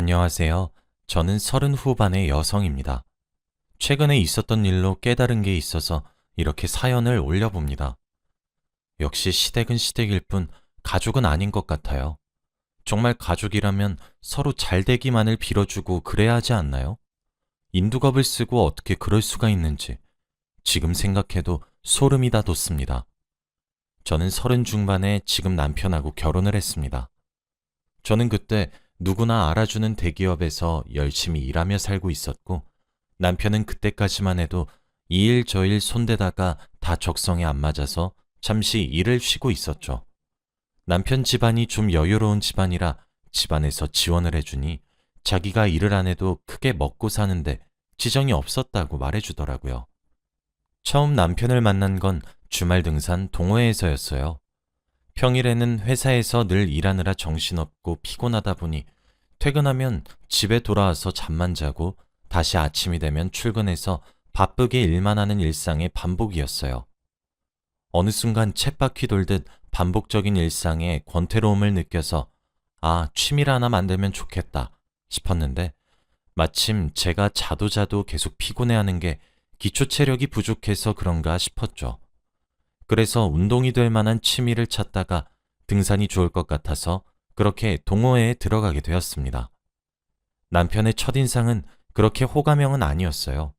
안녕하세요. 저는 30 후반의 여성입니다. 최근에 있었던 일로 깨달은 게 있어서 이렇게 사연을 올려봅니다. 역시 시댁은 시댁일 뿐 가족은 아닌 것 같아요. 정말 가족이라면 서로 잘 되기만을 빌어주고 그래야 하지 않나요? 인두겁을 쓰고 어떻게 그럴 수가 있는지 지금 생각해도 소름이 다 돋습니다. 저는 30 중반에 지금 남편하고 결혼을 했습니다. 저는 그때 누구나 알아주는 대기업에서 열심히 일하며 살고 있었고, 남편은 그때까지만 해도 이 일 저 일 손대다가 다 적성에 안 맞아서 잠시 일을 쉬고 있었죠. 남편 집안이 좀 여유로운 집안이라 집안에서 지원을 해주니 자기가 일을 안 해도 크게 먹고 사는데 지정이 없었다고 말해주더라고요. 처음 남편을 만난 건 주말 등산 동호회에서였어요. 평일에는 회사에서 늘 일하느라 정신없고 피곤하다 보니 퇴근하면 집에 돌아와서 잠만 자고 다시 아침이 되면 출근해서 바쁘게 일만 하는 일상의 반복이었어요. 어느 순간 쳇바퀴 돌듯 반복적인 일상에 권태로움을 느껴서 취미를 하나 만들면 좋겠다 싶었는데 마침 제가 자도 계속 피곤해하는 게 기초 체력이 부족해서 그런가 싶었죠. 그래서 운동이 될 만한 취미를 찾다가 등산이 좋을 것 같아서 그렇게 동호회에 들어가게 되었습니다. 남편의 첫인상은 그렇게 호감형은 아니었어요.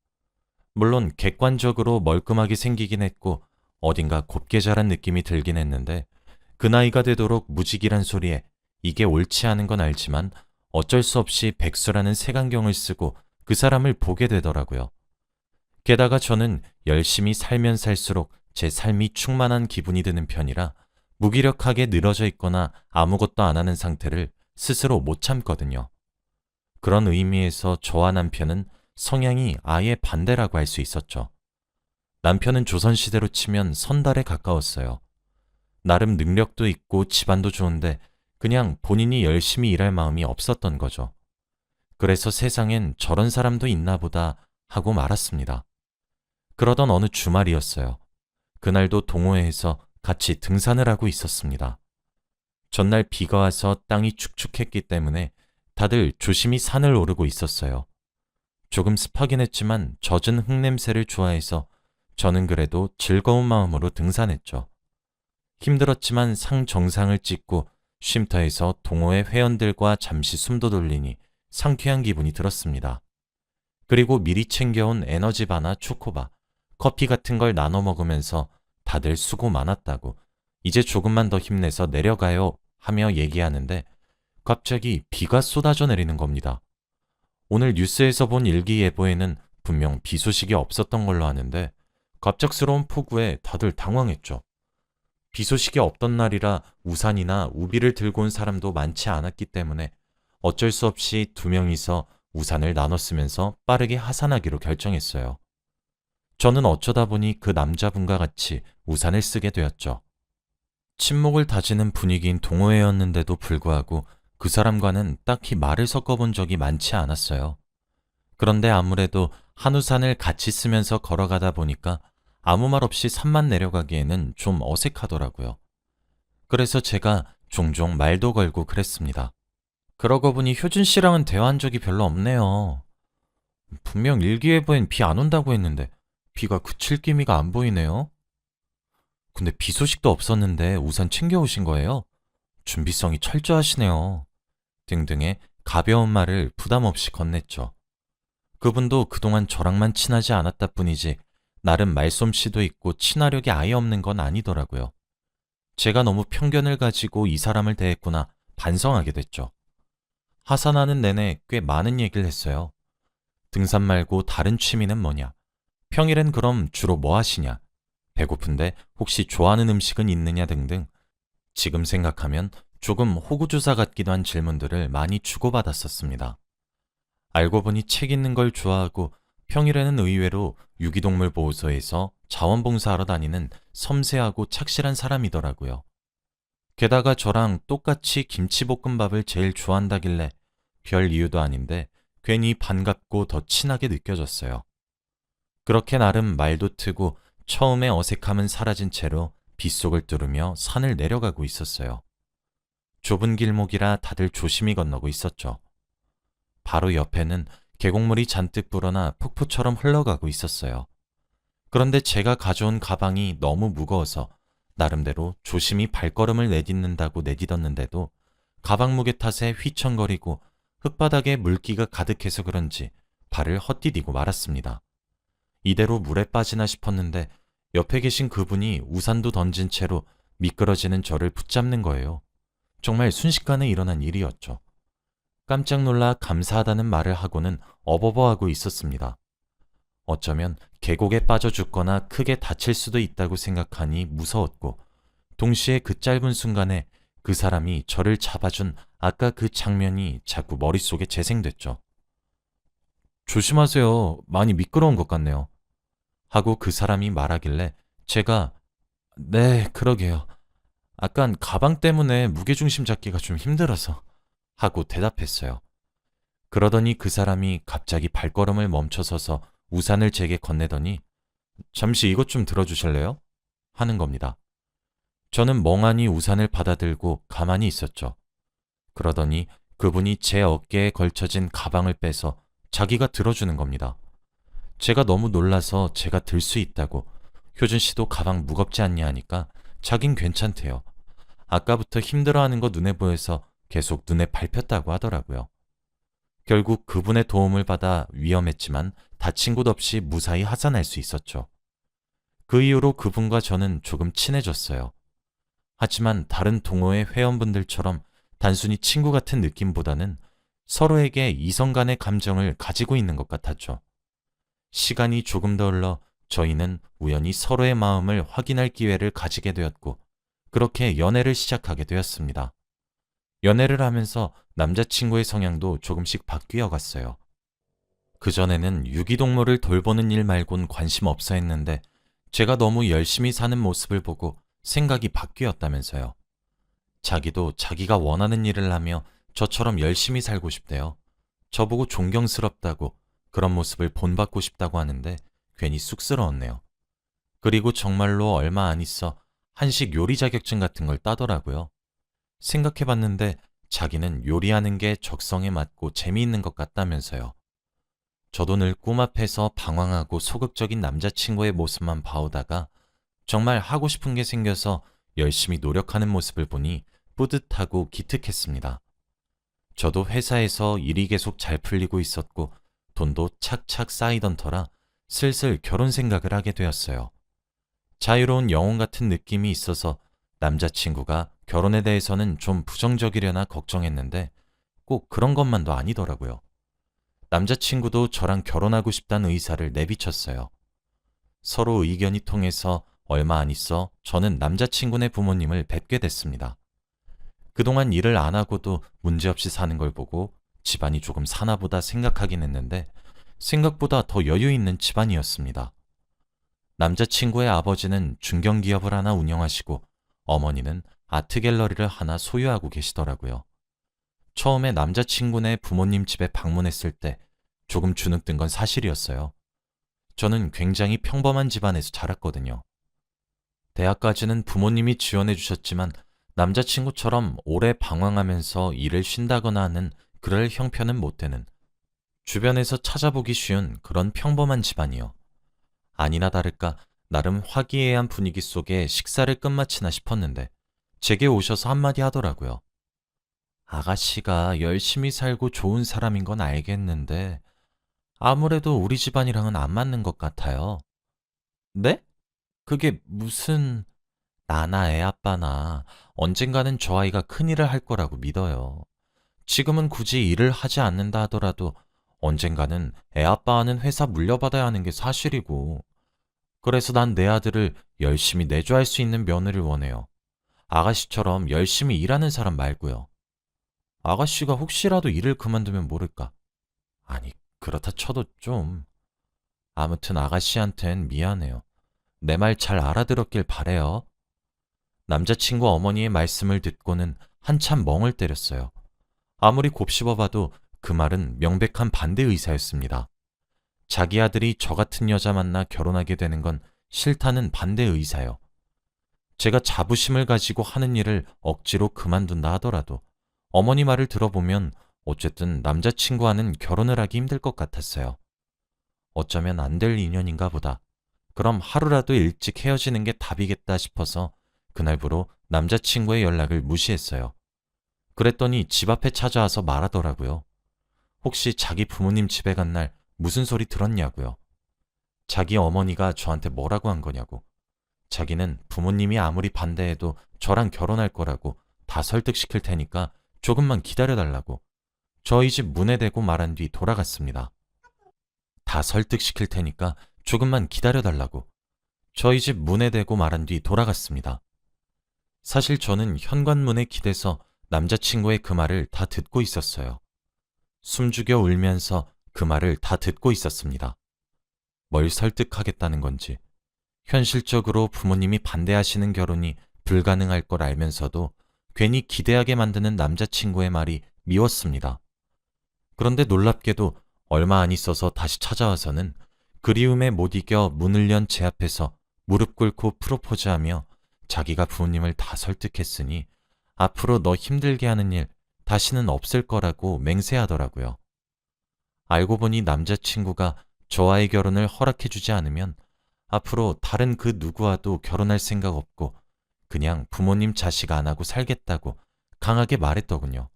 물론 객관적으로 멀끔하게 생기긴 했고 어딘가 곱게 자란 느낌이 들긴 했는데 그 나이가 되도록 무직이란 소리에 이게 옳지 않은 건 알지만 어쩔 수 없이 백수라는 색안경을 쓰고 그 사람을 보게 되더라고요. 게다가 저는 열심히 살면 살수록 제 삶이 충만한 기분이 드는 편이라 무기력하게 늘어져 있거나 아무것도 안 하는 상태를 스스로 못 참거든요. 그런 의미에서 저와 남편은 성향이 아예 반대라고 할 수 있었죠. 남편은 조선시대로 치면 선달에 가까웠어요. 나름 능력도 있고 집안도 좋은데 그냥 본인이 열심히 일할 마음이 없었던 거죠. 그래서 세상엔 저런 사람도 있나 보다 하고 말았습니다. 그러던 어느 주말이었어요. 그날도 동호회에서 같이 등산을 하고 있었습니다. 전날 비가 와서 땅이 축축했기 때문에 다들 조심히 산을 오르고 있었어요. 조금 습하긴 했지만 젖은 흙냄새를 좋아해서 저는 그래도 즐거운 마음으로 등산했죠. 힘들었지만 상 정상을 찍고 쉼터에서 동호회 회원들과 잠시 숨도 돌리니 상쾌한 기분이 들었습니다. 그리고 미리 챙겨온 에너지바나 초코바, 커피 같은 걸 나눠 먹으면서 다들 수고 많았다고 이제 조금만 더 힘내서 내려가요 하며 얘기하는데 갑자기 비가 쏟아져 내리는 겁니다. 오늘 뉴스에서 본 일기예보에는 분명 비 소식이 없었던 걸로 아는데 갑작스러운 폭우에 다들 당황했죠. 비 소식이 없던 날이라 우산이나 우비를 들고 온 사람도 많지 않았기 때문에 어쩔 수 없이 2명이서 우산을 나눠 쓰면서 빠르게 하산하기로 결정했어요. 저는 어쩌다 보니 그 남자분과 같이 우산을 쓰게 되었죠. 친목을 다지는 분위기인 동호회였는데도 불구하고 그 사람과는 딱히 말을 섞어본 적이 많지 않았어요. 그런데 아무래도 한 우산을 같이 쓰면서 걸어가다 보니까 아무 말 없이 산만 내려가기에는 좀 어색하더라고요. 그래서 제가 종종 말도 걸고 그랬습니다. 그러고 보니 효준 씨랑은 대화한 적이 별로 없네요. 분명 일기예보엔 비 안 온다고 했는데 비가 그칠 기미가 안 보이네요. 근데 비 소식도 없었는데 우산 챙겨오신 거예요? 준비성이 철저하시네요. 등등의 가벼운 말을 부담 없이 건넸죠. 그분도 그동안 저랑만 친하지 않았다 뿐이지 나름 말솜씨도 있고 친화력이 아예 없는 건 아니더라고요. 제가 너무 편견을 가지고 이 사람을 대했구나 반성하게 됐죠. 하산하는 내내 꽤 많은 얘기를 했어요. 등산 말고 다른 취미는 뭐냐? 평일엔 그럼 주로 뭐 하시냐? 배고픈데 혹시 좋아하는 음식은 있느냐 등등 지금 생각하면 조금 호구조사 같기도 한 질문들을 많이 주고받았었습니다. 알고 보니 책 읽는 걸 좋아하고 평일에는 의외로 유기동물 보호소에서 자원봉사하러 다니는 섬세하고 착실한 사람이더라고요. 게다가 저랑 똑같이 김치볶음밥을 제일 좋아한다길래 별 이유도 아닌데 괜히 반갑고 더 친하게 느껴졌어요. 그렇게 나름 말도 트고 처음에 어색함은 사라진 채로 빗속을 뚫으며 산을 내려가고 있었어요. 좁은 길목이라 다들 조심히 건너고 있었죠. 바로 옆에는 계곡물이 잔뜩 불어나 폭포처럼 흘러가고 있었어요. 그런데 제가 가져온 가방이 너무 무거워서 나름대로 조심히 발걸음을 내딛는다고 내딛었는데도 가방 무게 탓에 휘청거리고 흙바닥에 물기가 가득해서 그런지 발을 헛디디고 말았습니다. 이대로 물에 빠지나 싶었는데 옆에 계신 그분이 우산도 던진 채로 미끄러지는 저를 붙잡는 거예요. 정말 순식간에 일어난 일이었죠. 깜짝 놀라 감사하다는 말을 하고는 어버버하고 있었습니다. 어쩌면 계곡에 빠져 죽거나 크게 다칠 수도 있다고 생각하니 무서웠고, 동시에 그 짧은 순간에 그 사람이 저를 잡아준 아까 그 장면이 자꾸 머릿속에 재생됐죠. 조심하세요. 많이 미끄러운 것 같네요. 하고 그 사람이 말하길래 제가 네, 그러게요. 아깐 가방 때문에 무게중심 잡기가 좀 힘들어서 하고 대답했어요. 그러더니 그 사람이 갑자기 발걸음을 멈춰서서 우산을 제게 건네더니 잠시 이것 좀 들어주실래요? 하는 겁니다. 저는 멍하니 우산을 받아들고 가만히 있었죠. 그러더니 그분이 제 어깨에 걸쳐진 가방을 빼서 자기가 들어주는 겁니다. 제가 너무 놀라서 제가 들 수 있다고, 효준 씨도 가방 무겁지 않냐 하니까 자긴 괜찮대요. 아까부터 힘들어하는 거 눈에 보여서 계속 눈에 밟혔다고 하더라고요. 결국 그분의 도움을 받아 위험했지만 다친 곳 없이 무사히 하산할 수 있었죠. 그 이후로 그분과 저는 조금 친해졌어요. 하지만 다른 동호회 회원분들처럼 단순히 친구 같은 느낌보다는 서로에게 이성 간의 감정을 가지고 있는 것 같았죠. 시간이 조금 더 흘러 저희는 우연히 서로의 마음을 확인할 기회를 가지게 되었고, 그렇게 연애를 시작하게 되었습니다. 연애를 하면서 남자친구의 성향도 조금씩 바뀌어 갔어요. 그전에는 유기동물을 돌보는 일 말곤 관심 없어 했는데 제가 너무 열심히 사는 모습을 보고 생각이 바뀌었다면서요. 자기도 자기가 원하는 일을 하며 저처럼 열심히 살고 싶대요. 저보고 존경스럽다고, 그런 모습을 본받고 싶다고 하는데 괜히 쑥스러웠네요. 그리고 정말로 얼마 안 있어 한식 요리 자격증 같은 걸 따더라고요. 생각해봤는데 자기는 요리하는 게 적성에 맞고 재미있는 것 같다면서요. 저도 늘 꿈 앞에서 방황하고 소극적인 남자친구의 모습만 봐오다가 정말 하고 싶은 게 생겨서 열심히 노력하는 모습을 보니 뿌듯하고 기특했습니다. 저도 회사에서 일이 계속 잘 풀리고 있었고 돈도 착착 쌓이던 터라 슬슬 결혼 생각을 하게 되었어요. 자유로운 영혼 같은 느낌이 있어서 남자친구가 결혼에 대해서는 좀 부정적이려나 걱정했는데 꼭 그런 것만도 아니더라고요. 남자친구도 저랑 결혼하고 싶다는 의사를 내비쳤어요. 서로 의견이 통해서 얼마 안 있어 저는 남자친구네 부모님을 뵙게 됐습니다. 그동안 일을 안 하고도 문제없이 사는 걸 보고 집안이 조금 사나보다 생각하긴 했는데 생각보다 더 여유 있는 집안이었습니다. 남자친구의 아버지는 중견기업을 하나 운영하시고 어머니는 아트갤러리를 하나 소유하고 계시더라고요. 처음에 남자친구네 부모님 집에 방문했을 때 조금 주눅든 건 사실이었어요. 저는 굉장히 평범한 집안에서 자랐거든요. 대학까지는 부모님이 지원해 주셨지만 남자친구처럼 오래 방황하면서 일을 쉰다거나 하는 그럴 형편은 못 되는, 주변에서 찾아보기 쉬운 그런 평범한 집안이요. 아니나 다를까 나름 화기애애한 분위기 속에 식사를 끝마치나 싶었는데 제게 오셔서 한마디 하더라고요. 아가씨가 열심히 살고 좋은 사람인 건 알겠는데 아무래도 우리 집안이랑은 안 맞는 것 같아요. 네? 그게 무슨... 나나 애아빠나 언젠가는 저 아이가 큰일을 할 거라고 믿어요. 지금은 굳이 일을 하지 않는다 하더라도 언젠가는 애아빠하는 회사 물려받아야 하는 게 사실이고, 그래서 난 내 아들을 열심히 내조할 수 있는 며느리를 원해요. 아가씨처럼 열심히 일하는 사람 말고요. 아가씨가 혹시라도 일을 그만두면 모를까. 아니, 그렇다 쳐도 좀... 아무튼 아가씨한텐 미안해요. 내 말 잘 알아들었길 바래요. 남자친구 어머니의 말씀을 듣고는 한참 멍을 때렸어요. 아무리 곱씹어봐도 그 말은 명백한 반대 의사였습니다. 자기 아들이 저 같은 여자 만나 결혼하게 되는 건 싫다는 반대 의사요. 제가 자부심을 가지고 하는 일을 억지로 그만둔다 하더라도 어머니 말을 들어보면 어쨌든 남자친구와는 결혼을 하기 힘들 것 같았어요. 어쩌면 안 될 인연인가 보다. 그럼 하루라도 일찍 헤어지는 게 답이겠다 싶어서 그날부로 남자친구의 연락을 무시했어요. 그랬더니 집 앞에 찾아와서 말하더라고요. 혹시 자기 부모님 집에 간 날 무슨 소리 들었냐고요. 자기 어머니가 저한테 뭐라고 한 거냐고. 자기는 부모님이 아무리 반대해도 저랑 결혼할 거라고 다 설득시킬 테니까 조금만 기다려달라고. 저희 집 문에 대고 말한 뒤 돌아갔습니다. 다 설득시킬 테니까 조금만 기다려달라고. 저희 집 문에 대고 말한 뒤 돌아갔습니다. 사실 저는 현관문에 기대서 남자친구의 그 말을 다 듣고 있었어요. 숨죽여 울면서 그 말을 다 듣고 있었습니다. 뭘 설득하겠다는 건지, 현실적으로 부모님이 반대하시는 결혼이 불가능할 걸 알면서도 괜히 기대하게 만드는 남자친구의 말이 미웠습니다. 그런데 놀랍게도 얼마 안 있어서 다시 찾아와서는 그리움에 못 이겨 문을 연 제 앞에서 무릎 꿇고 프로포즈하며 자기가 부모님을 다 설득했으니 앞으로 너 힘들게 하는 일 다시는 없을 거라고 맹세하더라고요. 알고 보니 남자친구가 저와의 결혼을 허락해주지 않으면 앞으로 다른 그 누구와도 결혼할 생각 없고 그냥 부모님 자식 안 하고 살겠다고 강하게 말했더군요.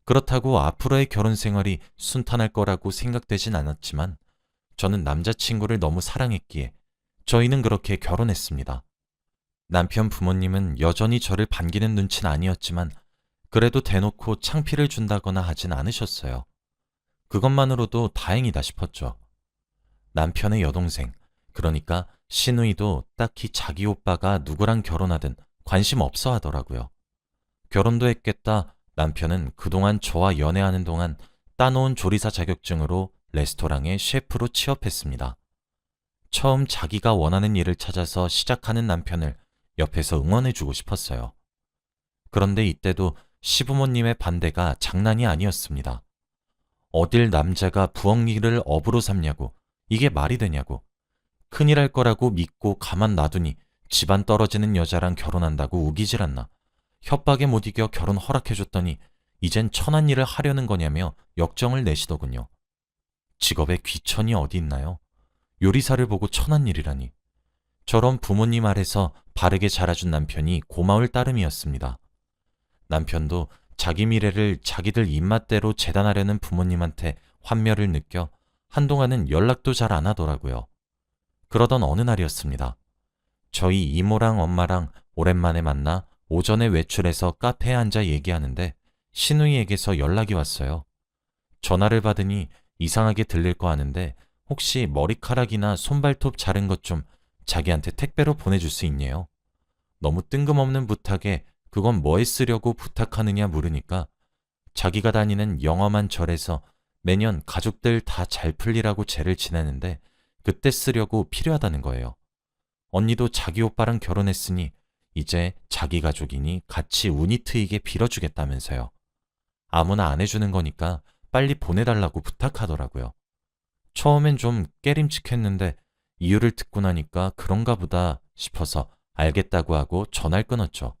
그렇다고 앞으로의 결혼 생활이 순탄할 거라고 생각되진 않았지만 저는 남자친구를 너무 사랑했기에 저희는 그렇게 결혼했습니다. 남편 부모님은 여전히 저를 반기는 눈치는 아니었지만 그래도 대놓고 창피를 준다거나 하진 않으셨어요. 그것만으로도 다행이다 싶었죠. 남편의 여동생, 그러니까 시누이도 딱히 자기 오빠가 누구랑 결혼하든 관심 없어 하더라고요. 결혼도 했겠다. 남편은 그동안 저와 연애하는 동안 따놓은 조리사 자격증으로 레스토랑의 셰프로 취업했습니다. 처음 자기가 원하는 일을 찾아서 시작하는 남편을 옆에서 응원해주고 싶었어요. 그런데 이때도 시부모님의 반대가 장난이 아니었습니다. 어딜 남자가 부엌 일을 업으로 삼냐고, 이게 말이 되냐고, 큰일 할 거라고 믿고 가만 놔두니 집안 떨어지는 여자랑 결혼한다고 우기질 않나, 협박에 못 이겨 결혼 허락해줬더니 이젠 천한 일을 하려는 거냐며 역정을 내시더군요. 직업에 귀천이 어디 있나요? 요리사를 보고 천한 일이라니. 저런 부모님 아래서 바르게 자라준 남편이 고마울 따름이었습니다. 남편도 자기 미래를 자기들 입맛대로 재단하려는 부모님한테 환멸을 느껴 한동안은 연락도 잘 안 하더라고요. 그러던 어느 날이었습니다. 저희 이모랑 엄마랑 오랜만에 만나 오전에 외출해서 카페에 앉아 얘기하는데 시누이에게서 연락이 왔어요. 전화를 받으니 이상하게 들릴 거 아는데 혹시 머리카락이나 손발톱 자른 것 좀 자기한테 택배로 보내줄 수 있냐요? 너무 뜬금없는 부탁에 그건 뭐에 쓰려고 부탁하느냐 물으니까 자기가 다니는 영험한 절에서 매년 가족들 다 잘 풀리라고 제를 지내는데 그때 쓰려고 필요하다는 거예요. 언니도 자기 오빠랑 결혼했으니 이제 자기 가족이니 같이 운이 트이게 빌어주겠다면서요. 아무나 안 해주는 거니까 빨리 보내달라고 부탁하더라고요. 처음엔 좀 깨림칙했는데 이유를 듣고 나니까 그런가 보다 싶어서 알겠다고 하고 전화를 끊었죠.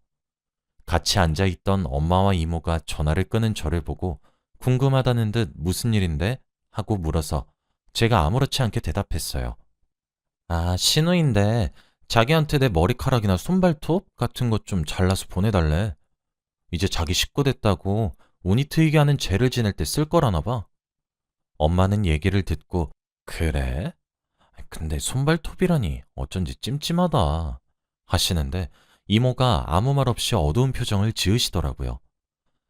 같이 앉아있던 엄마와 이모가 전화를 끄는 저를 보고 궁금하다는 듯 무슨 일인데? 하고 물어서 제가 아무렇지 않게 대답했어요. 아, 신우인데 자기한테 내 머리카락이나 손발톱 같은 것 좀 잘라서 보내달래. 이제 자기 식구 됐다고 운이 트이게 하는 죄를 지낼 때 쓸 거라나 봐. 엄마는 얘기를 듣고 그래? 근데 손발톱이라니 어쩐지 찜찜하다 하시는데 이모가 아무 말 없이 어두운 표정을 지으시더라고요.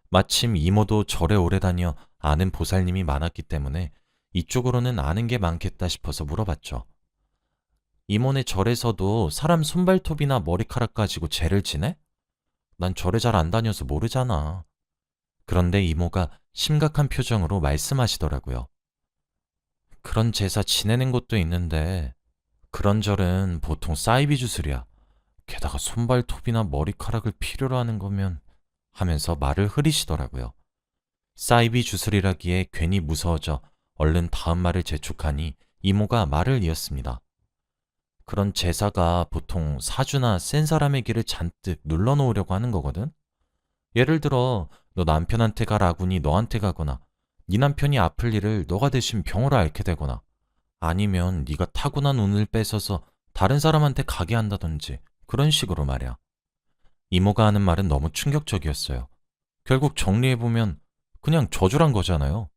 마침 이모도 절에 오래 다녀 아는 보살님이 많았기 때문에 이쪽으로는 아는 게 많겠다 싶어서 물어봤죠. 이모네 절에서도 사람 손발톱이나 머리카락 가지고 제를 지내? 난 절에 잘 안 다녀서 모르잖아. 그런데 이모가 심각한 표정으로 말씀하시더라고요. 그런 제사 지내는 곳도 있는데 그런 절은 보통 사이비 주술이야. 게다가 손발톱이나 머리카락을 필요로 하는 거면 하면서 말을 흐리시더라고요. 사이비 주술이라기에 괜히 무서워져 얼른 다음 말을 재촉하니 이모가 말을 이었습니다. 그런 제사가 보통 사주나 센 사람의 길을 잔뜩 눌러놓으려고 하는 거거든? 예를 들어 너 남편한테 가라군이 너한테 가거나 네 남편이 아플 일을 너가 대신 병으로 앓게 되거나 아니면 네가 타고난 운을 뺏어서 다른 사람한테 가게 한다든지 그런 식으로 말이야. 이모가 하는 말은 너무 충격적이었어요. 결국 정리해보면 그냥 저주란 거잖아요.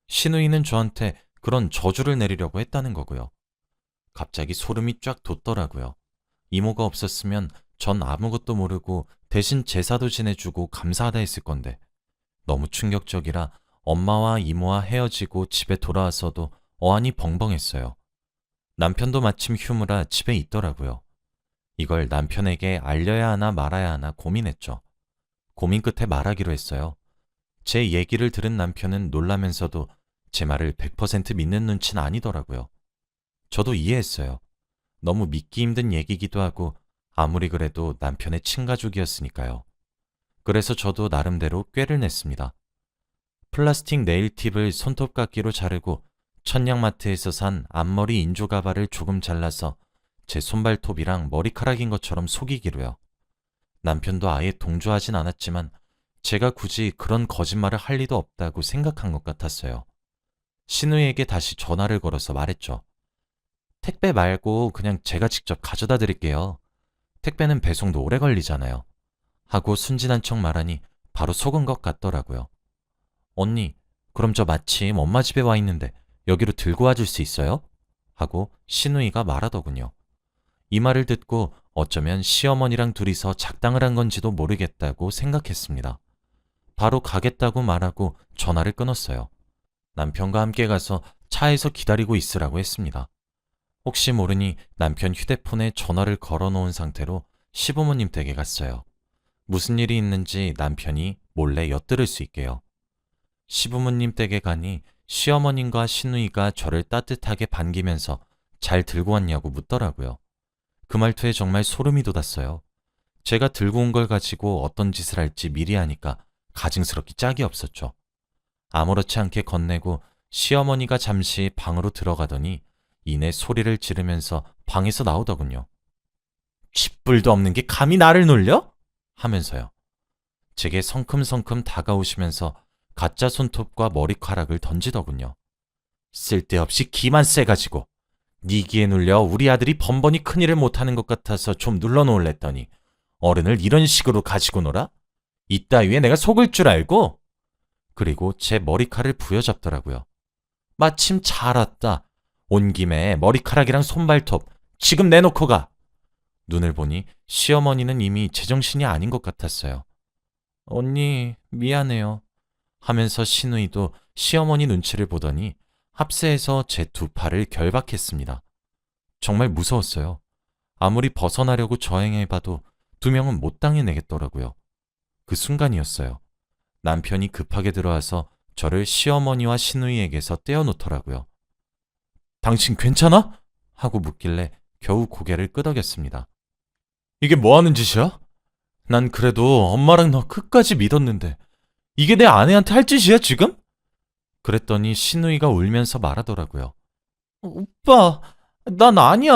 신우이는 저한테 그런 저주를 내리려고 했다는 거고요. 갑자기 소름이 쫙 돋더라고요. 이모가 없었으면 전 아무것도 모르고 대신 제사도 지내주고 감사하다 했을 건데 너무 충격적이라 엄마와 이모와 헤어지고 집에 돌아와서도 어안이 벙벙했어요. 남편도 마침 휴무라 집에 있더라고요. 이걸 남편에게 알려야 하나 말아야 하나 고민했죠. 고민 끝에 말하기로 했어요. 제 얘기를 들은 남편은 놀라면서도 제 말을 100% 믿는 눈치는 아니더라고요. 저도 이해했어요. 너무 믿기 힘든 얘기기도 하고 아무리 그래도 남편의 친가족이었으니까요. 그래서 저도 나름대로 꾀를 냈습니다. 플라스틱 네일팁을 손톱깎이로 자르고 천냥마트에서 산 앞머리 인조 가발을 조금 잘라서 제 손발톱이랑 머리카락인 것처럼 속이기로요. 남편도 아예 동조하진 않았지만 제가 굳이 그런 거짓말을 할 리도 없다고 생각한 것 같았어요. 신우에게 다시 전화를 걸어서 말했죠. 택배 말고 그냥 제가 직접 가져다 드릴게요. 택배는 배송도 오래 걸리잖아요. 하고 순진한 척 말하니 바로 속은 것 같더라고요. 언니, 그럼 저 마침 엄마 집에 와 있는데 여기로 들고 와줄 수 있어요? 하고 신우이가 말하더군요. 이 말을 듣고 어쩌면 시어머니랑 둘이서 작당을 한 건지도 모르겠다고 생각했습니다. 바로 가겠다고 말하고 전화를 끊었어요. 남편과 함께 가서 차에서 기다리고 있으라고 했습니다. 혹시 모르니 남편 휴대폰에 전화를 걸어놓은 상태로 시부모님 댁에 갔어요. 무슨 일이 있는지 남편이 몰래 엿들을 수 있게요. 시부모님 댁에 가니 시어머님과 시누이가 저를 따뜻하게 반기면서 잘 들고 왔냐고 묻더라고요. 그 말투에 정말 소름이 돋았어요. 제가 들고 온 걸 가지고 어떤 짓을 할지 미리 아니까 가증스럽기 짝이 없었죠. 아무렇지 않게 건네고 시어머니가 잠시 방으로 들어가더니 이내 소리를 지르면서 방에서 나오더군요. 쥐뿔도 없는 게 감히 나를 놀려? 하면서요. 제게 성큼성큼 다가오시면서 가짜 손톱과 머리카락을 던지더군요. 쓸데없이 기만 세가지고 네 기에 눌려 우리 아들이 번번이 큰일을 못하는 것 같아서 좀 눌러놓을랬더니 어른을 이런 식으로 가지고 놀아? 이따위에 내가 속을 줄 알고? 그리고 제 머리칼을 부여잡더라고요. 마침 잘 왔다. 온 김에 머리카락이랑 손발톱 지금 내놓고 가. 눈을 보니 시어머니는 이미 제정신이 아닌 것 같았어요. 언니 미안해요 하면서 시누이도 시어머니 눈치를 보더니 합세해서 제 두 팔을 결박했습니다. 정말 무서웠어요. 아무리 벗어나려고 저행해봐도 두 명은 못 당해내겠더라고요. 그 순간이었어요. 남편이 급하게 들어와서 저를 시어머니와 시누이에게서 떼어놓더라고요. 당신 괜찮아? 하고 묻길래 겨우 고개를 끄덕였습니다. 이게 뭐 하는 짓이야? 난 그래도 엄마랑 너 끝까지 믿었는데 이게 내 아내한테 할 짓이야 지금? 그랬더니 시누이가 울면서 말하더라고요. 오빠, 난 아니야.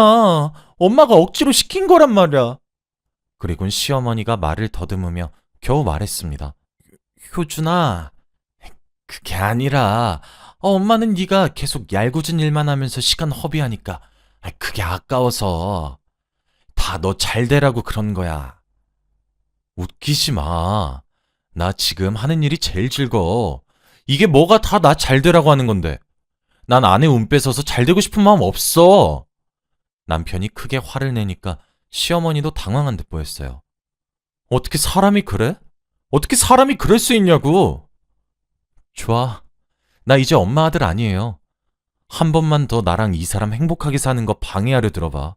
엄마가 억지로 시킨 거란 말이야. 그리곤 시어머니가 말을 더듬으며 겨우 말했습니다. 효준아, 그게 아니라 엄마는 네가 계속 얄궂은 일만 하면서 시간 허비하니까 그게 아까워서 다 너 잘 되라고 그런 거야. 웃기지 마. 나 지금 하는 일이 제일 즐거워. 이게 뭐가 다 나 잘 되라고 하는 건데. 난 아내 운 뺏어서 잘 되고 싶은 마음 없어. 남편이 크게 화를 내니까 시어머니도 당황한 듯 보였어요. 어떻게 사람이 그래? 어떻게 사람이 그럴 수 있냐고. 좋아. 나 이제 엄마 아들 아니에요. 한 번만 더 나랑 이 사람 행복하게 사는 거 방해하려 들어봐.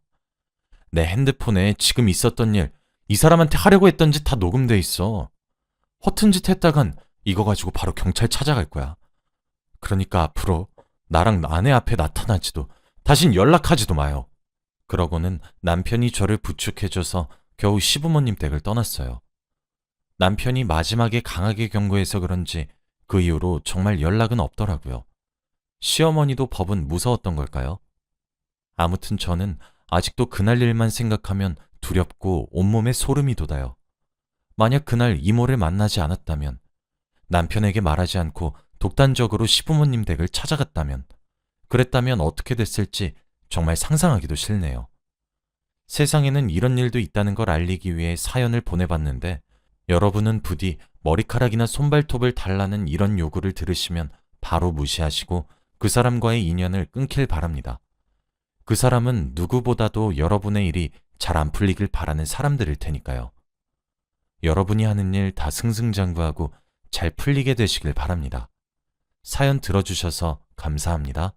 내 핸드폰에 지금 있었던 일, 이 사람한테 하려고 했던 짓 다 녹음돼 있어. 허튼 짓 했다간 이거 가지고 바로 경찰 찾아갈 거야. 그러니까 앞으로 나랑 아내 앞에 나타나지도 다신 연락하지도 마요. 그러고는 남편이 저를 부축해줘서 겨우 시부모님 댁을 떠났어요. 남편이 마지막에 강하게 경고해서 그런지 그 이후로 정말 연락은 없더라고요. 시어머니도 법은 무서웠던 걸까요? 아무튼 저는 아직도 그날 일만 생각하면 두렵고 온몸에 소름이 돋아요. 만약 그날 이모를 만나지 않았다면 남편에게 말하지 않고 독단적으로 시부모님 댁을 찾아갔다면, 그랬다면 어떻게 됐을지 정말 상상하기도 싫네요. 세상에는 이런 일도 있다는 걸 알리기 위해 사연을 보내봤는데, 여러분은 부디 머리카락이나 손발톱을 달라는 이런 요구를 들으시면 바로 무시하시고 그 사람과의 인연을 끊길 바랍니다. 그 사람은 누구보다도 여러분의 일이 잘 안 풀리길 바라는 사람들일 테니까요. 여러분이 하는 일 다 승승장구하고 잘 풀리게 되시길 바랍니다. 사연 들어주셔서 감사합니다.